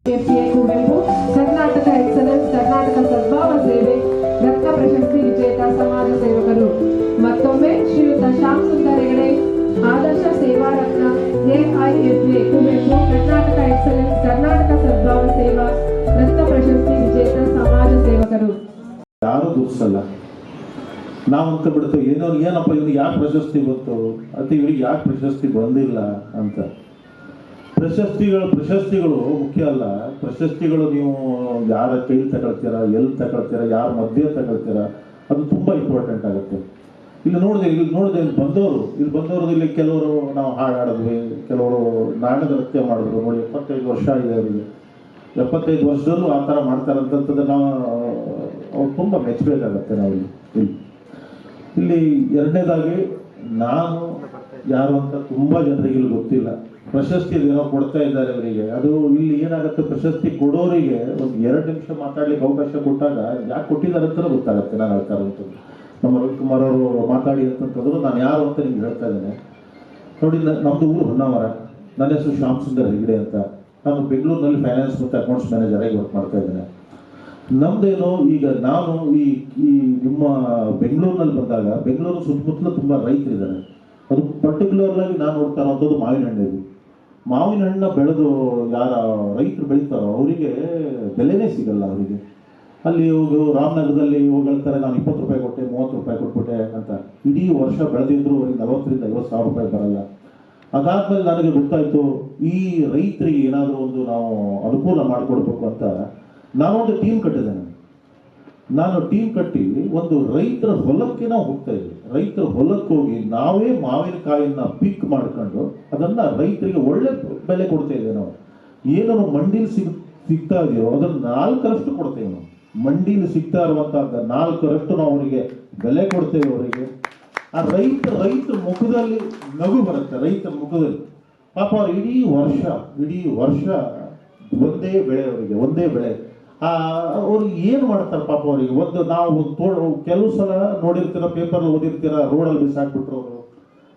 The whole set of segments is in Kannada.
ಕೆಪಿಎ ಕುವೆಂಪು ಕರ್ನಾಟಕ ಎಕ್ಸಲೆನ್ಸ್ ಕರ್ನಾಟಕ ಸದ್ಭಾವ ಸೇವೆ ರತ್ನ ಪ್ರಶಸ್ತಿ ವಿಜೇತ ಸಮಾಜ ಸೇವಕರು. ಮತ್ತೊಮ್ಮೆ ಶ್ರೀಯುತ ಶ್ಯಾಮ್ ಸುಂದರ್ ಹೆಗಡೆ ಆದರ್ಶ ಸೇವಾ ರತ್ನ ಎಐಎಫ್ಎ ಕುವೆಂಪು ಕರ್ನಾಟಕ ಎಕ್ಸಲೆನ್ಸ್ ಕರ್ನಾಟಕ ಸದ್ಭಾವ ಸೇವಾ ರತ್ನ ಪ್ರಶಸ್ತಿ ವಿಜೇತ ಸಮಾಜ ಸೇವಕರು. ಯಾರು ದುಃಖಿಸಲ್ಲ. ನಾವು ಅಂತ ಬಿಡ್ತೇವೆ ಏನಪ್ಪ ಇವ್ರಿಗೆ ಯಾಕೆ ಪ್ರಶಸ್ತಿ ಬಂತು ಅಥವಾ ಇವ್ರಿಗೆ ಯಾಕೆ ಪ್ರಶಸ್ತಿ ಬಂದಿಲ್ಲ ಅಂತ. ಪ್ರಶಸ್ತಿಗಳು ಮುಖ್ಯ ಅಲ್ಲ. ಪ್ರಶಸ್ತಿಗಳು ನೀವು ಯಾರ ಕೈಲಿ ತಗೊಳ್ತೀರಾ, ಎಲ್ಲಿ ತಗೊಳ್ತೀರಾ, ಯಾರ ಮಧ್ಯೆ ತಗೊಳ್ತೀರಾ, ಅದು ತುಂಬಾ ಇಂಪಾರ್ಟೆಂಟ್ ಆಗುತ್ತೆ. ಇಲ್ಲಿ ನೋಡಿದೆ ಇಲ್ಲಿ ಬಂದವರು ಇಲ್ಲಿ ಕೆಲವರು ನಾವು ಹಾಡಾಡಿದ್ವಿ, ಕೆಲವರು ನಾಟಕ ನೃತ್ಯ ಮಾಡಿದ್ರು. ನೋಡಿ 75 ವರ್ಷ ಇದೆ ಅವರಿಗೆ. 75 ವರ್ಷದಲ್ಲೂ ಆ ಥರ ಮಾಡ್ತಾರಂತಂದ್ರೆ ನಾವು ಅವ್ರು ತುಂಬ ಮೆಚ್ಚಬೇಕಾಗತ್ತೆ. ನಾವು ಇಲ್ಲಿ ಎರಡನೇದಾಗಿ ನಾನು ಯಾರು ಅಂತ ತುಂಬಾ ಜನರಿಗೆ ಇಲ್ಲಿ ಗೊತ್ತಿಲ್ಲ. ಪ್ರಶಸ್ತಿ ಏನೋ ಕೊಡ್ತಾ ಇದ್ದಾರೆ ಅವರಿಗೆ. ಅದು ಇಲ್ಲಿ ಏನಾಗುತ್ತೆ, ಪ್ರಶಸ್ತಿ ಕೊಡೋರಿಗೆ ಒಂದು 2 ನಿಮಿಷ ಮಾತಾಡ್ಲಿಕ್ಕೆ ಅವಕಾಶ ಕೊಟ್ಟಾಗ ಯಾಕೆ ಕೊಟ್ಟಿದ್ದಾರೆ ಅಂತಲೂ ಗೊತ್ತಾಗುತ್ತೆ. ನಾನು ಹೇಳ್ತಾ ಇರೋದು ನಮ್ಮ ರವಿಕುಮಾರ್ ಅವರು ಮಾತಾಡಿ ಅಂತಂತಂದ್ರು ನಾನು ಯಾರು ಅಂತ ನಿಮ್ಗೆ ಹೇಳ್ತಾ ಇದ್ದೇನೆ. ನೋಡಿ, ನಮ್ದು ಊರು ಹೊನ್ನಾವರ. ನನ್ನ ಹೆಸರು ಶ್ಯಾಮ್ ಸುಂದರ್ ಹೆಗಡೆ ಅಂತ. ನಾನು ಬೆಂಗಳೂರಿನಲ್ಲಿ ಫೈನಾನ್ಸ್ ಮತ್ತು ಅಕೌಂಟ್ಸ್ ಮ್ಯಾನೇಜರ್ ಆಗಿ ವರ್ಕ್ ಮಾಡ್ತಾ ಇದ್ದೇನೆ. ನಮ್ದೇನು ಈಗ ನಾನು ಈ ನಿಮ್ಮ ಬೆಂಗಳೂರಿನಲ್ಲಿ ಬಂದಾಗ ಬೆಂಗಳೂರು ಸುತ್ತಮುತ್ತಲು ತುಂಬಾ ರೈತರಿದ್ದಾರೆ. ಅದು ಪರ್ಟಿಕ್ಯುಲರ್ ಆಗಿ ನಾನು ನೋಡ್ತಾ ಇರೋಂಥದ್ದು ಮಾವಿನ ಹಣ್ಣು. ಮಾವಿನ ಹಣ್ಣ ಬೆಳೆದು ಯಾರ ರೈತರು ಬೆಳೀತಾರೋ ಅವರಿಗೆ ಬೆಲೆನೇ ಸಿಗಲ್ಲ. ಅವರಿಗೆ ಅಲ್ಲಿ ರಾಮನಗರದಲ್ಲಿ ಹೇಳ್ತಾರೆ ನಾನು 20 ರೂಪಾಯಿ ಕೊಟ್ಟೆ, 30 ರೂಪಾಯಿ ಕೊಟ್ಬಿಟ್ಟೆ ಅಂತ. ಇಡೀ ವರ್ಷ ಬೆಳೆದಿದ್ರು ಅವ್ರಿಗೆ 40,000 50,000 ರೂಪಾಯಿ ಬರಲ್ಲ. ಅದಾದ್ಮೇಲೆ ನನಗೆ ಗೊತ್ತಾಯ್ತು, ಈ ರೈತರಿಗೆ ಏನಾದರೂ ಒಂದು ನಾವು ಅನುಕೂಲ ಮಾಡಿಕೊಡ್ಬೇಕು ಅಂತ ನಾನೊಂದು ಟೀಮ್ ಕಟ್ಟಿದ್ದೇನೆ. ನಾನು ಟೀಮ್ ಕಟ್ಟಿ ಒಂದು ರೈತರ ಹೊಲಕ್ಕೆ ನಾವು ಹೋಗ್ತಾ ಇದ್ವಿ. ರೈತರ ಹೊಲಕ್ಕೆ ಹೋಗಿ ನಾವೇ ಮಾವಿನಕಾಯಿನ ಪಿಕ್ ಮಾಡ್ಕೊಂಡು ಅದನ್ನ ರೈತರಿಗೆ ಒಳ್ಳೆ ಬೆಲೆ ಕೊಡ್ತಾ ಇದ್ದೇವೆ. ನಾವು ಏನು ಮಂಡಿಲಿ ಸಿಗ್ತಾ ಇದೆಯೋ ಅದನ್ನ 4ರಷ್ಟು ಕೊಡ್ತೇವೆ. ನಾವು ಮಂಡಿಲಿ ಸಿಗ್ತಾ ಇರುವಂತಹ 4ರಷ್ಟು ನಾವು ಅವರಿಗೆ ಬೆಲೆ ಕೊಡ್ತೇವೆ. ಅವರಿಗೆ ಆ ರೈತರ ಮುಖದಲ್ಲಿ ನಗು ಬರುತ್ತೆ. ರೈತರ ಮುಖದಲ್ಲಿ ಪಾಪ ಅವ್ರು ಇಡೀ ವರ್ಷ ಒಂದೇ ಬೆಳೆ, ಅವರಿಗೆ ಒಂದೇ ಬೆಳೆ. ಅವ್ರು ಏನು ಮಾಡ್ತಾರೆ ಪಾಪ ಅವರಿಗೆ. ನಾವು ಕೆಲವು ಸಲ ನೋಡಿರ್ತೀರ, ಪೇಪರ್ ಓದಿರ್ತೀರ, ರೋಡಲ್ಲಿ ಬಿಸಾಕ್ಬಿಟ್ರು,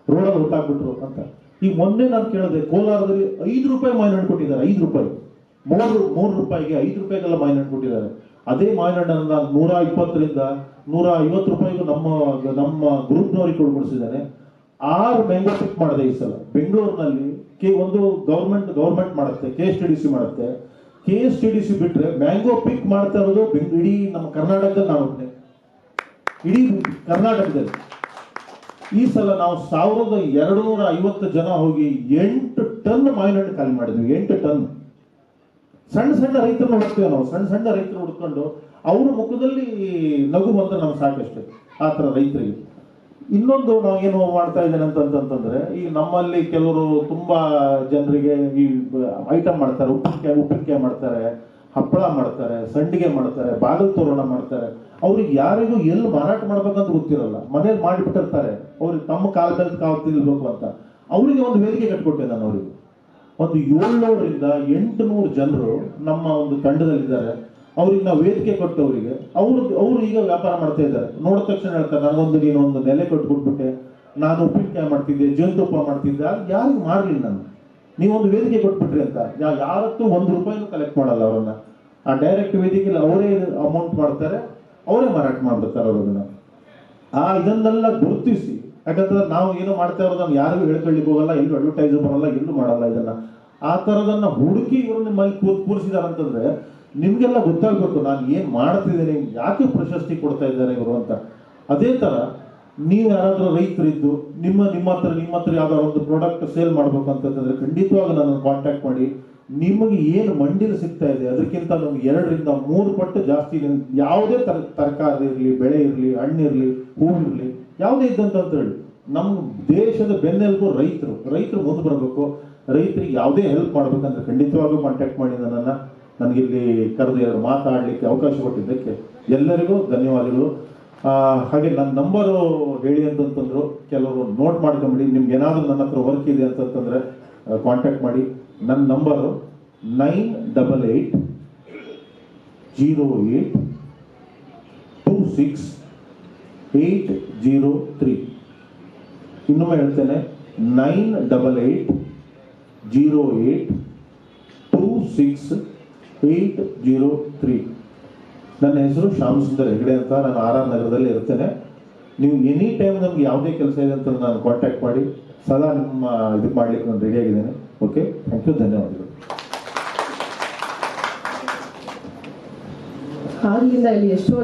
ರೋಡಲ್ಲಿ ಹೊತ್ತಾಕ್ಬಿಟ್ರು ಅಂತ. ಈಗ ಮೊನ್ನೆ ನಾನು ಕೇಳಿದೆ, ಕೋಲಾರದಲ್ಲಿ 5 ರೂಪಾಯಿ ಮಾವಿನ ಹಣ್ಣು ಕೊಟ್ಟಿದ್ದಾರೆ. 5 ರೂಪಾಯಿ, 3 ರೂಪಾಯಿಗೆ 5 ರೂಪಾಯಿಗೆಲ್ಲ ಮಾವಿನ ಹಣ್ಣು ಕೊಟ್ಟಿದ್ದಾರೆ. ಅದೇ ಮಾವಿನ ಹಣ್ಣನ್ನು 120ರಿಂದ 150 ರೂಪಾಯಿಗೂ ನಮ್ಮ ಗ್ರೂಪ್ನವ್ರಿಗೆ ಕೊಡ್ಸಿದ್ದಾನೆ. 6 ಮ್ಯಾಂಗೋ ಪಿಕ್ ಮಾಡಿದೆ ಈ ಸಲ ಬೆಂಗಳೂರಿನಲ್ಲಿ. ಒಂದು ಗೌರ್ಮೆಂಟ್ ಮಾಡುತ್ತೆ, KSTDC ಮಾಡುತ್ತೆ. KSTDC ಬಿಟ್ರೆ ಮ್ಯಾಂಗೋ ಪಿಕ್ ಮಾಡ್ತಾ ಇರೋದು ಇಡೀ ನಮ್ಮ ಕರ್ನಾಟಕದಲ್ಲಿ ನಾವು ಇಡೀ ಕರ್ನಾಟಕದಲ್ಲಿ. ಈ ಸಲ ನಾವು 1250 ಜನ ಹೋಗಿ 8 ಟನ್ ಮಾವಿನ ಹಣ್ಣು ಖಾಲಿ ಮಾಡಿದ್ವಿ. 8 ಟನ್. ಸಣ್ಣ ರೈತರನ್ನ ಹುಡುಕ್ತೇವೆ ನಾವು. ಸಣ್ಣ ರೈತರು ಹುಡ್ಕೊಂಡು ಅವ್ರ ಮುಖದಲ್ಲಿ ನಗು ಬಂದ್ರೆ ನಮ್ಗೆ ಸಾಕಷ್ಟೇ. ಆ ಥರ ರೈತರಿಗೆ. ಇನ್ನೊಂದು ನಾವು ಏನು ಮಾಡ್ತಾ ಇದ್ದೇನೆ ಅಂತಂತಂದ್ರೆ, ಈ ನಮ್ಮಲ್ಲಿ ಕೆಲವರು ತುಂಬಾ ಜನರಿಗೆ ಈ ಐಟಮ್ ಮಾಡ್ತಾರೆ. ಉಪ್ಪಿನಕಾಯಿ ಮಾಡ್ತಾರೆ, ಹಪ್ಪಳ ಮಾಡ್ತಾರೆ, ಸಂಡಿಗೆ ಮಾಡ್ತಾರೆ, ಬಾಗಿಲು ತೋರಣ ಮಾಡ್ತಾರೆ. ಅವ್ರಿಗೆ ಯಾರಿಗೂ ಎಲ್ಲಿ ಮಾರಾಟ ಮಾಡ್ಬೇಕಂತ ಗೊತ್ತಿರಲ್ಲ. ಮನೇಲಿ ಮಾಡಿಬಿಟ್ಟಿರ್ತಾರೆ. ಅವ್ರಿಗೆ ತಮ್ಮ ಕಾಲದಲ್ಲಿ ತಿಳ್ಬೇಕು ಅಂತ. ಅವರಿಗೆ ಒಂದು ವೇದಿಕೆ ಕಟ್ಕೊಟ್ಟೆ ನಾನು. ಅವರಿಗೆ ಒಂದು 700ರಿಂದ 800 ಜನರು ನಮ್ಮ ಒಂದು ತಂಡದಲ್ಲಿದ್ದಾರೆ. ಅವ್ರಿಗೆ ನಾವು ವೇದಿಕೆ ಕೊಟ್ಟು ಅವರು ಈಗ ವ್ಯಾಪಾರ ಮಾಡ್ತಾ ಇದ್ದಾರೆ. ನೋಡಿದ ತಕ್ಷಣ ಹೇಳ್ತಾರೆ, ನೀನೊಂದು ನೆಲೆ ಕೊಟ್ಬಿಟ್ಬಿಟ್ಟೆ, ನಾನು ಉಪ್ಪಿನಕಾಯಿ ಮಾಡ್ತಿದ್ದೆ, ಜೇನುತುಪ್ಪ ಮಾಡ್ತಿದ್ದೆ, ಯಾರಿಗೂ ಮಾಡಲಿಲ್ಲ ನಾನು, ನೀವೊಂದು ವೇದಿಕೆ ಕೊಟ್ಬಿಟ್ರಿ ಅಂತ. ಯಾರತ್ತೂ 1 ರೂಪಾಯಿನೂ ಕಲೆಕ್ಟ್ ಮಾಡಲ್ಲ ಅವರನ್ನ. ಆ ಡೈರೆಕ್ಟ್ ವೇದಿಕೆಯಲ್ಲಿ ಅವರೇ ಅಮೌಂಟ್ ಮಾಡ್ತಾರೆ, ಅವರೇ ಮಾರಾಟ ಮಾಡ್ಬಿಡ್ತಾರೆ ಅವ್ರನ್ನ. ಇದನ್ನೆಲ್ಲ ಗುರುತಿಸಿ, ಯಾಕಂತಂದ್ರೆ ನಾವು ಏನೋ ಮಾಡ್ತಾ ಇರೋದನ್ನ ಯಾರಿಗೂ ಹೇಳ್ಕೊಳ್ಳಿಕ್ಕೆ ಹೋಗಲ್ಲ, ಎಲ್ಲೂ ಅಡ್ವರ್ಟೈಸ್ ಬರಲ್ಲ, ಎಲ್ಲೂ ಮಾಡಲ್ಲ. ಇದನ್ನ ಆ ಥರದನ್ನ ಹುಡುಕಿ ಇವ್ರನ್ನ ಮೈ ಕೂರಿಸಿದಾರೆ ಅಂತಂದ್ರೆ ನಿಮ್ಗೆಲ್ಲ ಗೊತ್ತಾಗ್ಬೇಕು ನಾನು ಏನ್ ಮಾಡ್ತಿದ್ದೇನೆ, ಯಾಕೆ ಪ್ರಶಸ್ತಿ ಕೊಡ್ತಾ ಇದ್ದಾರೆ ಇವರು ಅಂತ. ಅದೇ ತರ ನೀವು ಯಾರಾದ್ರೂ ರೈತರಿದ್ದು ನಿಮ್ಮ ಹತ್ರ ಯಾವ್ದಾದ್ರು ಒಂದು ಪ್ರಾಡಕ್ಟ್ ಸೇಲ್ ಮಾಡ್ಬೇಕು ಅಂತಂದ್ರೆ ಖಂಡಿತವಾಗಿ ನನ್ನ ಕಾಂಟ್ಯಾಕ್ಟ್ ಮಾಡಿ. ನಿಮಗೆ ಏನು ಮಂಡಿಲಿ ಸಿಗ್ತಾ ಇದೆ ಅದಕ್ಕಿಂತ ನಮ್ಗೆ 2ರಿಂದ 3 ಪಟ್ಟು ಜಾಸ್ತಿ ಯಾವುದೇ ತರಕಾರಿ ಇರಲಿ, ಬೆಳೆ ಇರಲಿ, ಹಣ್ಣಿರ್ಲಿ, ಹೂವಿರ್ಲಿ, ಯಾವುದೇ ಇದ್ದಂತ ಹೇಳಿ. ನಮ್ಮ ದೇಶದ ಬೆನ್ನೆಲುಬು ರೈತರು ಮುಂದೆ ಬರಬೇಕು. ರೈತರಿಗೆ ಯಾವುದೇ ಹೆಲ್ಪ್ ಮಾಡ್ಬೇಕಂದ್ರೆ ಖಂಡಿತವಾಗೂ ಕಾಂಟ್ಯಾಕ್ಟ್ ಮಾಡಿ ನನ್ನನ್ನು. ನನಗಿಲ್ಲಿ ಕರೆದು ಮಾತಾಡಲಿಕ್ಕೆ ಅವಕಾಶ ಕೊಟ್ಟಿದ್ದಕ್ಕೆ ಎಲ್ಲರಿಗೂ ಧನ್ಯವಾದಗಳು. ಹಾಗೆ ನನ್ನ ನಂಬರು ಹೇಳಿ ಅಂತಂತಂದ್ರು, ಕೆಲವರು ನೋಟ್ ಮಾಡ್ಕೊಂಬಿಡಿ. ನಿಮ್ಗೆ ಏನಾದರೂ ನನ್ನ ಹತ್ರ ವರ್ಕ್ ಇದೆ ಅಂತಂತಂದ್ರೆ ಕಾಂಟ್ಯಾಕ್ಟ್ ಮಾಡಿ. ನನ್ನ ನಂಬರು 9888268803. ಇನ್ನೊಮ್ಮೆ ಹೇಳ್ತೇನೆ, 9888268803. 803. ನನ್ನ ಹೆಸರು ಶ್ಯಾಮ್ ಸುಂದರ್ ಹೆಗಡೆ ಅಂತ. ನಾನು RR ನಗರದಲ್ಲಿ ಇರ್ತೇನೆ. ನೀವು ಎನಿ ಟೈಮ್ ನಮ್ಗೆ ಯಾವುದೇ ಕೆಲಸ ಇದೆ ಅಂತ ನಾನು ಕಾಂಟ್ಯಾಕ್ಟ್ ಮಾಡಿ ಸದಾ ನಿಮ್ಮ ಇದು ಮಾಡ್ಲಿಕ್ಕೆ ನಾನು ರೆಡಿ ಆಗಿದ್ದೇನೆ. ಓಕೆ, ಥ್ಯಾಂಕ್ ಯು, ಧನ್ಯವಾದಗಳು. ಆಗ್ಲಿಂದ ಇಲ್ಲಿ ಎಷ್ಟೋ